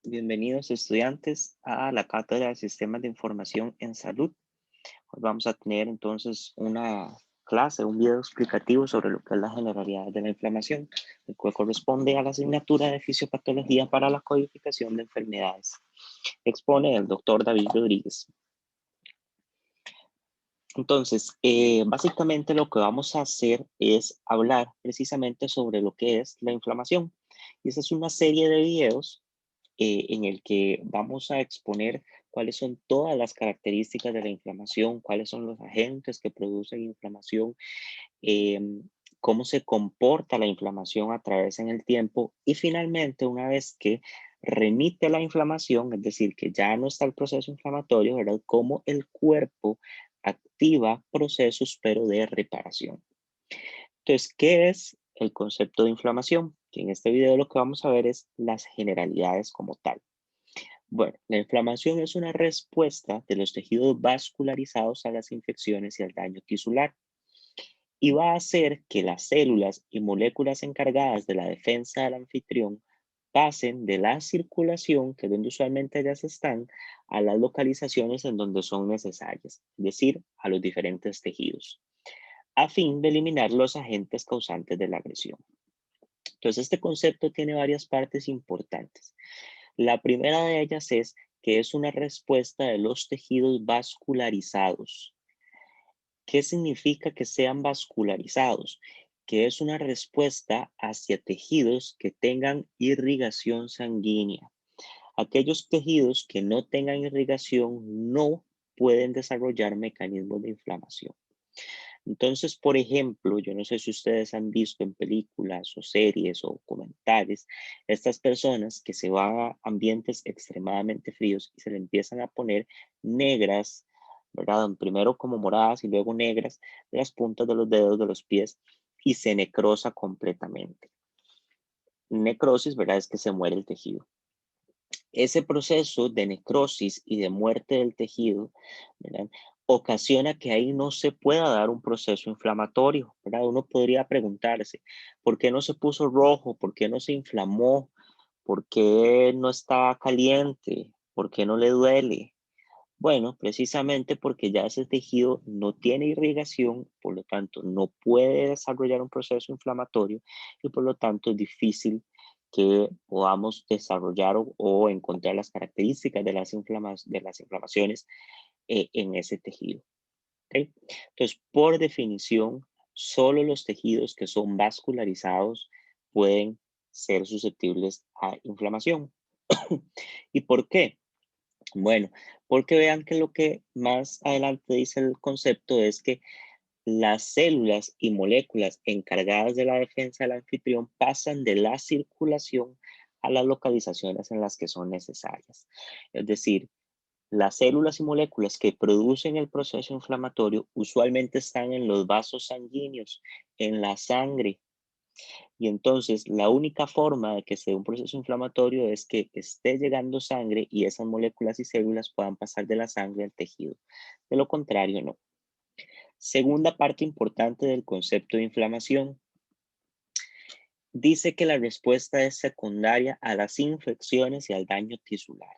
Bienvenidos estudiantes a la Cátedra de Sistemas de Información en Salud. Hoy vamos a tener entonces una clase, un video explicativo sobre lo que es la generalidad de la inflamación, el cual corresponde a la asignatura de Fisiopatología para la codificación de enfermedades. Expone el doctor David Rodríguez. Entonces, básicamente lo que vamos a hacer es hablar precisamente sobre lo que es la inflamación. Y esa es una serie de videos en el que vamos a exponer cuáles son todas las características de la inflamación, cuáles son los agentes que producen inflamación, cómo se comporta la inflamación a través en el tiempo y finalmente una vez que remite la inflamación, es decir, que ya no está el proceso inflamatorio, ¿verdad? Cómo el cuerpo activa procesos pero de reparación. Entonces, ¿qué es el concepto de inflamación? Que en este video lo que vamos a ver es las generalidades como tal. Bueno, la inflamación es una respuesta de los tejidos vascularizados a las infecciones y al daño tisular y va a hacer que las células y moléculas encargadas de la defensa del anfitrión pasen de la circulación, que es donde usualmente ellas están, a las localizaciones en donde son necesarias, es decir, a los diferentes tejidos, a fin de eliminar los agentes causantes de la agresión. Entonces, este concepto tiene varias partes importantes. La primera de ellas es que es una respuesta de los tejidos vascularizados. ¿Qué significa que sean vascularizados? Que es una respuesta hacia tejidos que tengan irrigación sanguínea. Aquellos tejidos que no tengan irrigación no pueden desarrollar mecanismos de inflamación. Entonces, por ejemplo, yo no sé si ustedes han visto en películas o series o documentales, estas personas que se van a ambientes extremadamente fríos y se le empiezan a poner negras, ¿verdad? Primero como moradas y luego negras de las puntas de los dedos de los pies y se necrosa completamente. Necrosis, ¿verdad? Es que se muere el tejido. Ese proceso de necrosis y de muerte del tejido, ¿verdad? Ocasiona que ahí no se pueda dar un proceso inflamatorio, ¿verdad? Uno podría preguntarse, ¿por qué no se puso rojo? ¿Por qué no se inflamó? ¿Por qué no está caliente? ¿Por qué no le duele? Bueno, precisamente porque ya ese tejido no tiene irrigación, por lo tanto no puede desarrollar un proceso inflamatorio y por lo tanto es difícil que podamos desarrollar o encontrar las características de de las inflamaciones en ese tejido. ¿Ok? Entonces, por definición, solo los tejidos que son vascularizados pueden ser susceptibles a inflamación. ¿Y por qué? Bueno, porque vean que lo que más adelante dice el concepto es que las células y moléculas encargadas de la defensa del anfitrión pasan de la circulación a las localizaciones en las que son necesarias. Es decir, las células y moléculas que producen el proceso inflamatorio usualmente están en los vasos sanguíneos, en la sangre, y entonces la única forma de que se dé un proceso inflamatorio es que esté llegando sangre y esas moléculas y células puedan pasar de la sangre al tejido. De lo contrario, no. Segunda parte importante del concepto de inflamación. Dice que la respuesta es secundaria a las infecciones y al daño tisular.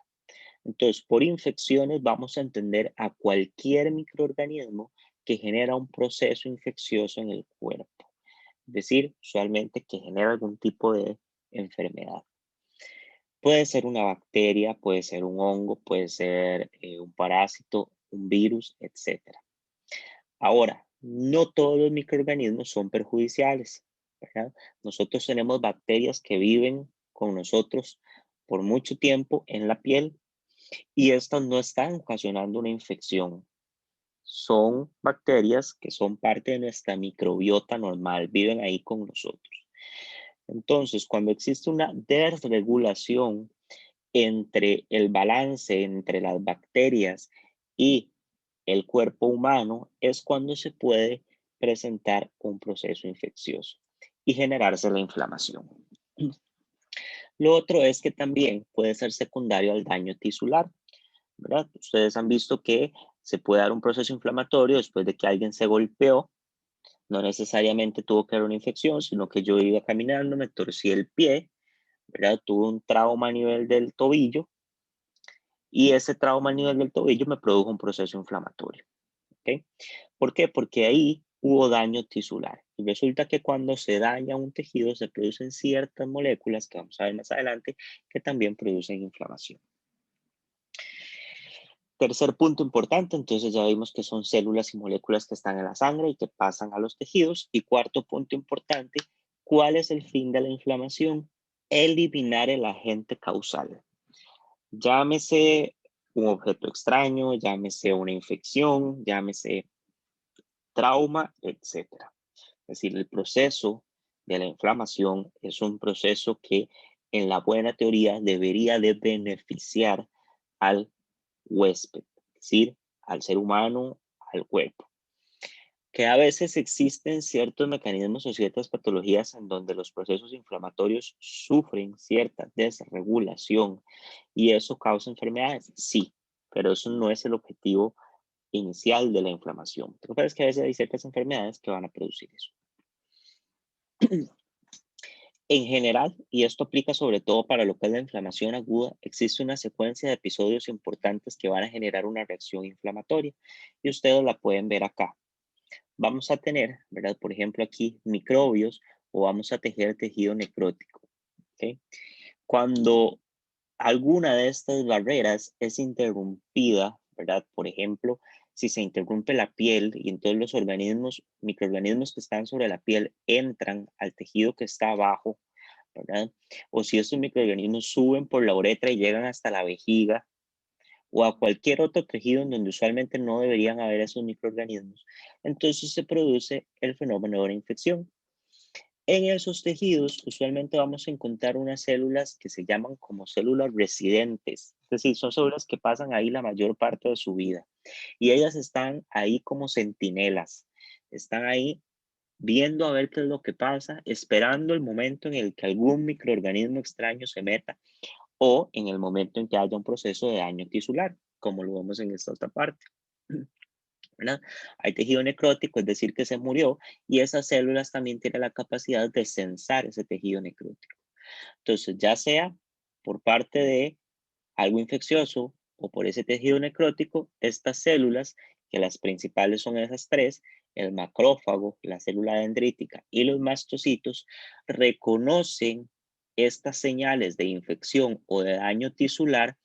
Entonces, por infecciones vamos a entender a cualquier microorganismo que genera un proceso infeccioso en el cuerpo. Es decir, usualmente que genera algún tipo de enfermedad. Puede ser una bacteria, puede ser un hongo, puede ser un parásito, un virus, etcétera. Ahora, no todos los microorganismos son perjudiciales, ¿verdad? Nosotros tenemos bacterias que viven con nosotros por mucho tiempo en la piel y estas no están ocasionando una infección. Son bacterias que son parte de nuestra microbiota normal, viven ahí con nosotros. Entonces, cuando existe una desregulación entre el balance entre las bacterias y el cuerpo humano, es cuando se puede presentar un proceso infeccioso y generarse la inflamación. Lo otro es que también puede ser secundario al daño tisular, ¿verdad? Ustedes han visto que se puede dar un proceso inflamatorio después de que alguien se golpeó. No necesariamente tuvo que haber una infección, sino que yo iba caminando, me torcí el pie, ¿verdad? Tuve un trauma a nivel del tobillo y ese trauma a nivel del tobillo me produjo un proceso inflamatorio. ¿Ok? ¿Por qué? Porque ahí hubo daño tisular. Y resulta que cuando se daña un tejido se producen ciertas moléculas que vamos a ver más adelante que también producen inflamación. Tercer punto importante, entonces ya vimos que son células y moléculas que están en la sangre y que pasan a los tejidos. Y cuarto punto importante, ¿cuál es el fin de la inflamación? Eliminar el agente causal. Llámese un objeto extraño, llámese una infección, llámese trauma, etcétera. Es decir, el proceso de la inflamación es un proceso que en la buena teoría debería de beneficiar al huésped, es decir, al ser humano, al cuerpo. Que a veces existen ciertos mecanismos o ciertas patologías en donde los procesos inflamatorios sufren cierta desregulación y eso causa enfermedades, sí, pero eso no es el objetivo inicial de la inflamación. Lo que pasa es que a veces hay ciertas enfermedades que van a producir eso. En general, y esto aplica sobre todo para lo que es la inflamación aguda, existe una secuencia de episodios importantes que van a generar una reacción inflamatoria y ustedes la pueden ver acá. Vamos a tener, ¿verdad? Por ejemplo, aquí microbios o vamos a tejer tejido necrótico. ¿Ok? Cuando alguna de estas barreras es interrumpida, ¿verdad? Por ejemplo, si se interrumpe la piel y entonces los organismos, microorganismos que están sobre la piel entran al tejido que está abajo, ¿verdad? O si estos microorganismos suben por la uretra y llegan hasta la vejiga o a cualquier otro tejido en donde usualmente no deberían haber esos microorganismos, entonces se produce el fenómeno de la infección. En esos tejidos usualmente vamos a encontrar unas células que se llaman como células residentes, es decir, son células que pasan ahí la mayor parte de su vida y ellas están ahí como centinelas, están ahí viendo a ver qué es lo que pasa, esperando el momento en el que algún microorganismo extraño se meta o en el momento en que haya un proceso de daño tisular, como lo vemos en esta otra parte. ¿Verdad? Hay tejido necrótico, es decir, que se murió, y esas células también tienen la capacidad de censar ese tejido necrótico. Entonces, ya sea por parte de algo infeccioso o por ese tejido necrótico, estas células, que las principales son esas tres, el macrófago, la célula dendrítica y los mastocitos, reconocen estas señales de infección o de daño tisular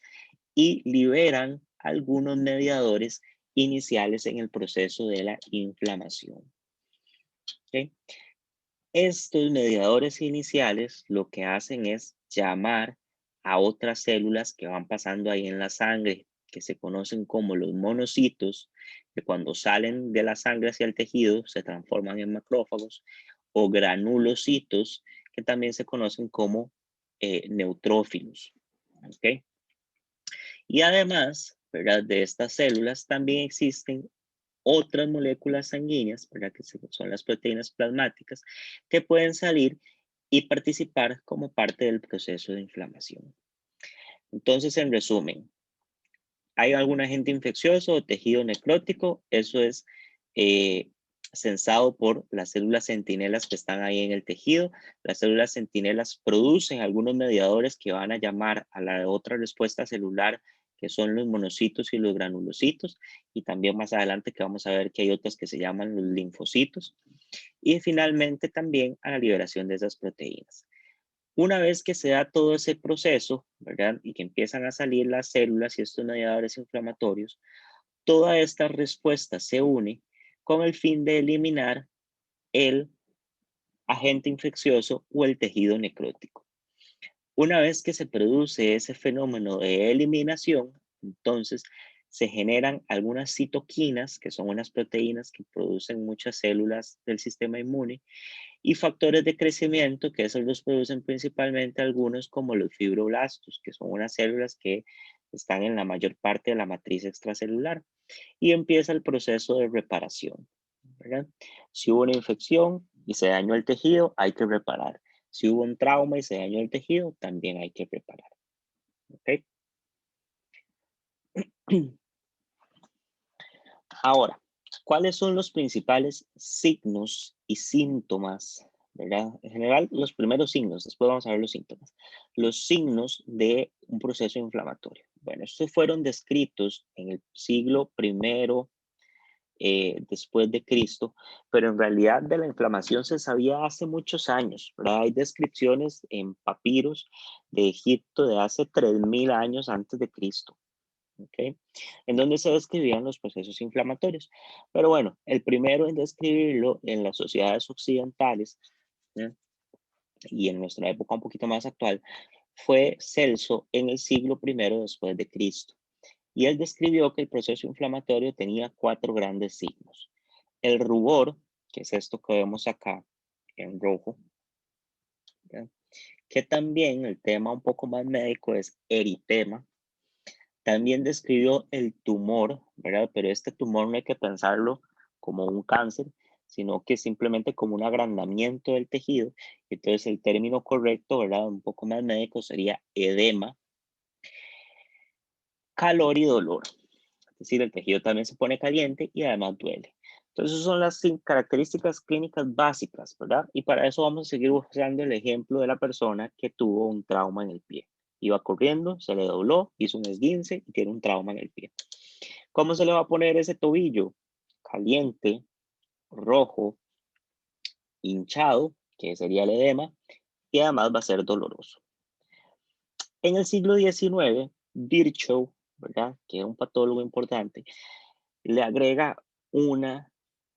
y liberan algunos mediadores iniciales en el proceso de la inflamación. ¿Ok? Estos mediadores iniciales lo que hacen es llamar a otras células que van pasando ahí en la sangre, que se conocen como los monocitos, que cuando salen de la sangre hacia el tejido se transforman en macrófagos, o granulocitos, que también se conocen como neutrófilos. ¿Ok? Y además, ¿verdad? De estas células también existen otras moléculas sanguíneas, ¿verdad? Que son las proteínas plasmáticas, que pueden salir y participar como parte del proceso de inflamación. Entonces, en resumen, hay algún agente infeccioso o tejido necrótico, eso es eh, censado por las células centinelas que están ahí en el tejido. Las células centinelas producen algunos mediadores que van a llamar a la otra respuesta celular, que son los monocitos y los granulocitos, y también más adelante que vamos a ver que hay otras que se llaman los linfocitos, y finalmente también a la liberación de esas proteínas. Una vez que se da todo ese proceso, ¿verdad? Y que empiezan a salir las células y estos mediadores inflamatorios, toda esta respuesta se une con el fin de eliminar el agente infeccioso o el tejido necrótico. Una vez que se produce ese fenómeno de eliminación, entonces se generan algunas citoquinas, que son unas proteínas que producen muchas células del sistema inmune, y factores de crecimiento, que esos los producen principalmente algunos como los fibroblastos, que son unas células que están en la mayor parte de la matriz extracelular. Y empieza el proceso de reparación, ¿verdad? Si hubo una infección y se dañó el tejido, hay que reparar. Si hubo un trauma y se dañó el tejido, también hay que reparar. ¿Ok? Ahora, ¿cuáles son los principales signos y síntomas ¿verdad? En general, los primeros signos, después vamos a ver los síntomas. Los signos de un proceso inflamatorio. Bueno, estos fueron descritos en el siglo primero después de Cristo, pero en realidad de la inflamación se sabía hace muchos años, ¿verdad? Hay descripciones en papiros de Egipto de hace 3000 años antes de Cristo, ¿ok? En donde se describían los procesos inflamatorios. Pero bueno, el primero en describirlo en las sociedades occidentales, ¿eh? Y en nuestra época un poquito más actual, fue Celso en el siglo primero después de Cristo. Y él describió que el proceso inflamatorio tenía cuatro grandes signos. El rubor, que es esto que vemos acá en rojo, ¿ya? Que también el tema un poco más médico es eritema. También describió el tumor, ¿verdad? Pero este tumor no hay que pensarlo como un cáncer, sino que simplemente como un agrandamiento del tejido. Entonces el término correcto, ¿verdad? Un poco más médico sería edema, calor y dolor. Es decir, el tejido también se pone caliente y además duele. Entonces, son las características clínicas básicas, ¿verdad? Y para eso vamos a seguir usando el ejemplo de la persona que tuvo un trauma en el pie. Iba corriendo, se le dobló, hizo un esguince y tiene un trauma en el pie. ¿Cómo se le va a poner ese tobillo? Caliente, rojo, hinchado, que sería el edema, y además va a ser doloroso. En el siglo XIX, Virchow, ¿verdad? Que era un patólogo importante, le agrega una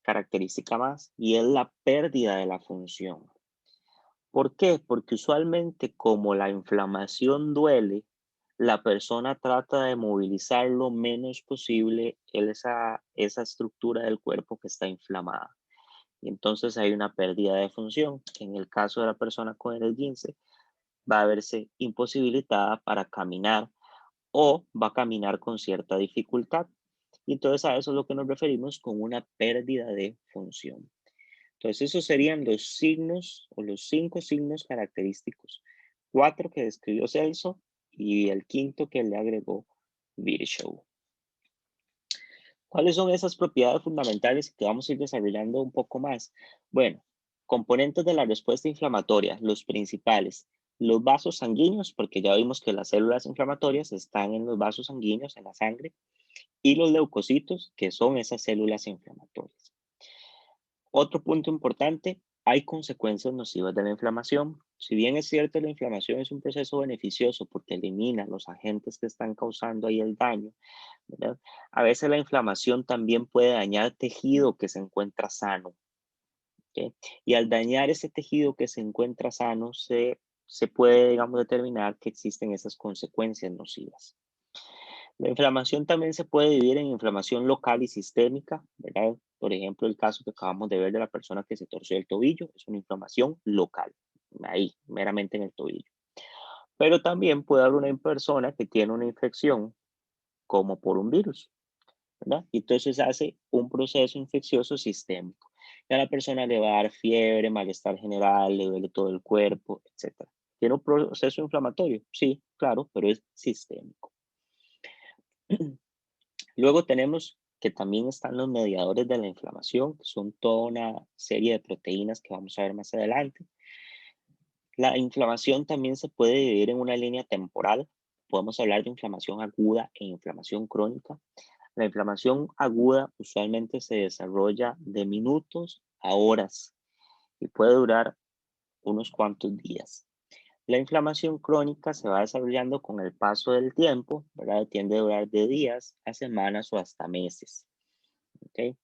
característica más y es la pérdida de la función. ¿Por qué? Porque usualmente como la inflamación duele, la persona trata de movilizar lo menos posible esa estructura del cuerpo que está inflamada. Y entonces hay una pérdida de función. En el caso de la persona con el esguince, va a verse imposibilitada para caminar o va a caminar con cierta dificultad. Y entonces a eso es lo que nos referimos con una pérdida de función. Entonces esos serían los signos o los 5 signos característicos. 4 que describió Celso y el quinto que le agregó Virchow. ¿Cuáles son esas propiedades fundamentales que vamos a ir desarrollando un poco más? Bueno, componentes de la respuesta inflamatoria, los principales. Los vasos sanguíneos, porque ya vimos que las células inflamatorias están en los vasos sanguíneos, en la sangre, y los leucocitos, que son esas células inflamatorias. Otro punto importante, hay consecuencias nocivas de la inflamación. Si bien es cierto, la inflamación es un proceso beneficioso porque elimina los agentes que están causando ahí el daño, ¿verdad? A veces la inflamación también puede dañar tejido que se encuentra sano, ¿ok? Y al dañar ese tejido que se encuentra sano, se puede, digamos, determinar que existen esas consecuencias nocivas. La inflamación también se puede dividir en inflamación local y sistémica, ¿verdad? Por ejemplo, el caso que acabamos de ver de la persona que se torció el tobillo, es una inflamación local, ahí, meramente en el tobillo. Pero también puede haber una persona que tiene una infección, como por un virus, ¿verdad? Y entonces hace un proceso infeccioso sistémico. Y a la persona le va a dar fiebre, malestar general, le duele todo el cuerpo, etc. ¿Tiene un proceso inflamatorio? Sí, claro, pero es sistémico. Luego tenemos que también están los mediadores de la inflamación, que son toda una serie de proteínas que vamos a ver más adelante. La inflamación también se puede dividir en una línea temporal. Podemos hablar de inflamación aguda e inflamación crónica. La inflamación aguda usualmente se desarrolla de minutos a horas y puede durar unos cuantos días. La inflamación crónica se va desarrollando con el paso del tiempo, ¿verdad? Tiende a durar de días a semanas o hasta meses. ¿Ok?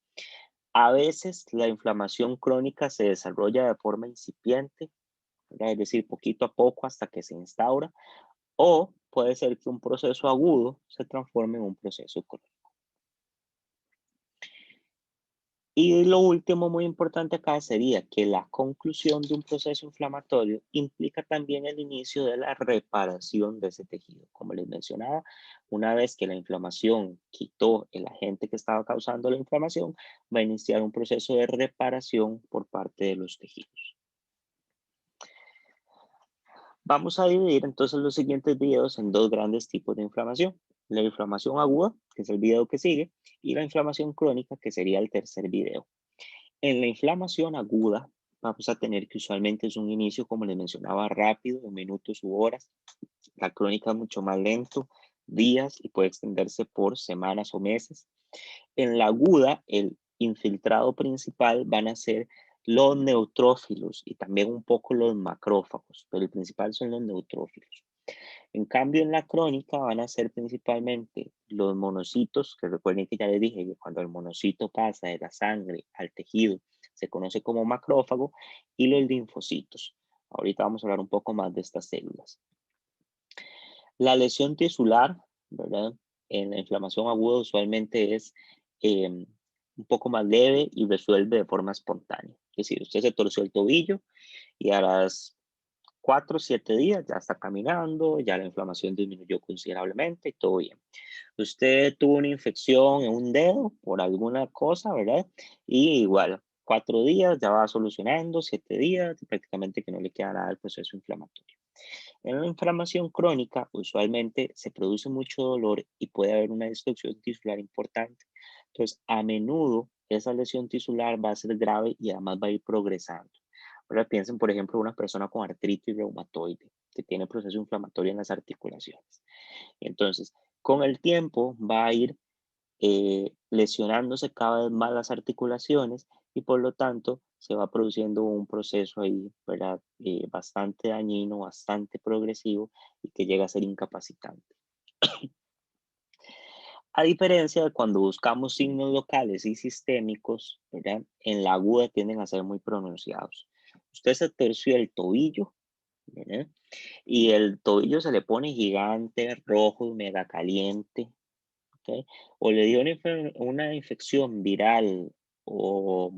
A veces la inflamación crónica se desarrolla de forma incipiente, ¿verdad? Es decir, poquito a poco hasta que se instaura, o puede ser que un proceso agudo se transforme en un proceso crónico. Y lo último muy importante acá sería que la conclusión de un proceso inflamatorio implica también el inicio de la reparación de ese tejido. Como les mencionaba, una vez que la inflamación quitó el agente que estaba causando la inflamación, va a iniciar un proceso de reparación por parte de los tejidos. Vamos a dividir entonces los siguientes videos en dos grandes tipos de inflamación. La inflamación aguda, que es el video que sigue, y la inflamación crónica, que sería el tercer video. En la inflamación aguda, vamos a tener que usualmente es un inicio, como les mencionaba, rápido, en minutos u horas. La crónica es mucho más lento, días y puede extenderse por semanas o meses. En la aguda, el infiltrado principal van a ser los neutrófilos y también un poco los macrófagos, pero el principal son los neutrófilos. En cambio, en la crónica van a ser principalmente los monocitos, que recuerden que ya les dije que cuando el monocito pasa de la sangre al tejido, se conoce como macrófago, y los linfocitos. Ahorita vamos a hablar un poco más de estas células. La lesión tisular, ¿verdad? En la inflamación aguda usualmente es un poco más leve y resuelve de forma espontánea. Es decir, usted se torció el tobillo y a las 4 o 7 días ya está caminando, ya la inflamación disminuyó considerablemente y todo bien. Usted tuvo una infección en un dedo por alguna cosa, ¿verdad? Y igual, 4 días ya va solucionando, 7 días, prácticamente que no le queda nada del proceso inflamatorio. En la inflamación crónica, usualmente se produce mucho dolor y puede haber una destrucción tisular importante. Entonces, a menudo esa lesión tisular va a ser grave y además va a ir progresando. Ahora piensen, por ejemplo, una persona con artritis reumatoide que tiene proceso inflamatorio en las articulaciones. Entonces, con el tiempo va a ir lesionándose cada vez más las articulaciones y por lo tanto se va produciendo un proceso ahí, ¿verdad? Bastante dañino, bastante progresivo y que llega a ser incapacitante. A diferencia de cuando buscamos signos locales y sistémicos, ¿verdad? En la aguda tienden a ser muy pronunciados. Usted se torció el tobillo, ¿verdad? Y el tobillo se le pone gigante, rojo, mega caliente, ¿ok? O le dio una infección viral o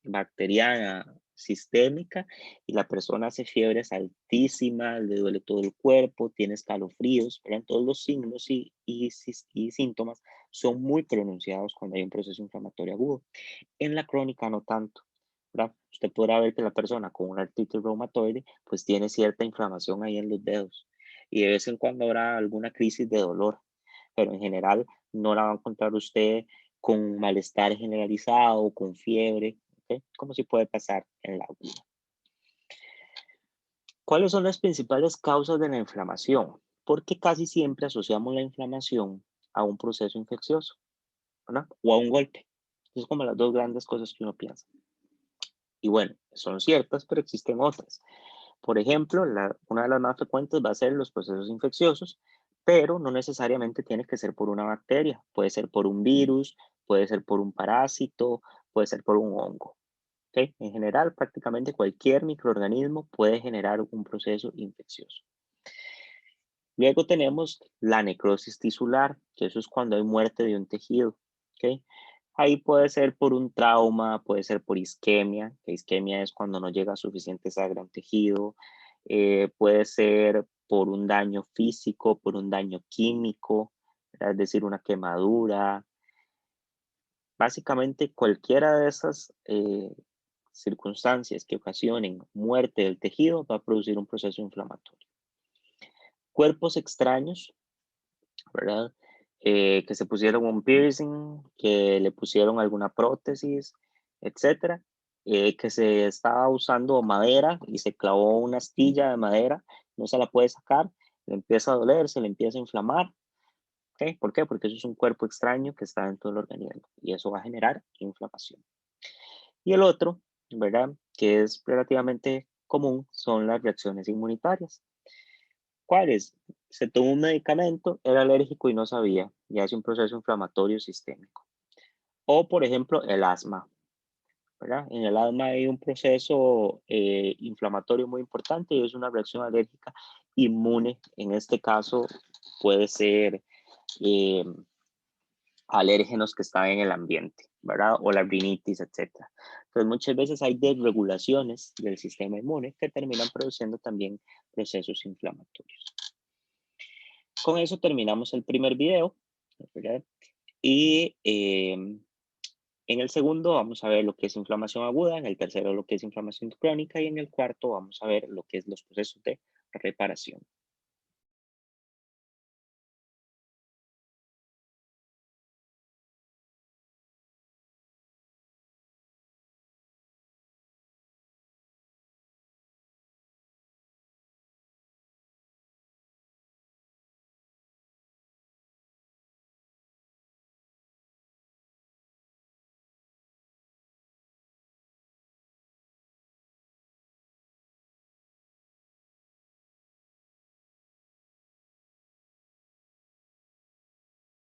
bacteriana sistémica y la persona hace fiebres altísimas, le duele todo el cuerpo, tiene escalofríos, pero todos los signos y síntomas son muy pronunciados cuando hay un proceso inflamatorio agudo. En la crónica no tanto, ¿verdad? Usted podrá ver que la persona con una artritis reumatoide pues tiene cierta inflamación ahí en los dedos y de vez en cuando habrá alguna crisis de dolor, pero en general no la va a encontrar usted con malestar generalizado, con fiebre, ¿ok? Como si puede pasar en la aguda. ¿Cuáles son las principales causas de la inflamación? Porque casi siempre asociamos la inflamación a un proceso infeccioso, ¿verdad? O a un golpe. Es como las dos grandes cosas que uno piensa. Y bueno, son ciertas, pero existen otras. Por ejemplo, una de las más frecuentes va a ser los procesos infecciosos, pero no necesariamente tiene que ser por una bacteria. Puede ser por un virus, puede ser por un parásito, puede ser por un hongo. ¿Ok? En general, prácticamente cualquier microorganismo puede generar un proceso infeccioso. Luego tenemos la necrosis tisular, que eso es cuando hay muerte de un tejido. ¿Ok? Ahí puede ser por un trauma, puede ser por isquemia, que isquemia es cuando no llega suficiente sangre a un tejido, puede ser por un daño físico, por un daño químico, ¿verdad? Es decir, una quemadura. Básicamente cualquiera de esas circunstancias que ocasionen muerte del tejido va a producir un proceso inflamatorio. Cuerpos extraños, ¿verdad? Que se pusieron un piercing, que le pusieron alguna prótesis, etcétera, que se estaba usando madera y se clavó una astilla de madera, no se la puede sacar, le empieza a doler, se le empieza a inflamar. ¿Ok? ¿Por qué? Porque eso es un cuerpo extraño que está dentro del organismo y eso va a generar inflamación. Y el otro, ¿verdad? Que es relativamente común, son las reacciones inmunitarias. ¿Cuáles? Se tomó un medicamento, era alérgico y no sabía, y hace un proceso inflamatorio sistémico. O, por ejemplo, el asma, ¿verdad? En el asma hay un proceso inflamatorio muy importante y es una reacción alérgica inmune. En este caso, puede ser eh, alérgenos que están en el ambiente, ¿verdad? O la rinitis, etcétera. Entonces, muchas veces hay desregulaciones del sistema inmune que terminan produciendo también procesos inflamatorios. Con eso terminamos el primer video, ¿verdad? Y en el segundo vamos a ver lo que es inflamación aguda, en el tercero lo que es inflamación crónica y en el cuarto vamos a ver lo que es los procesos de reparación.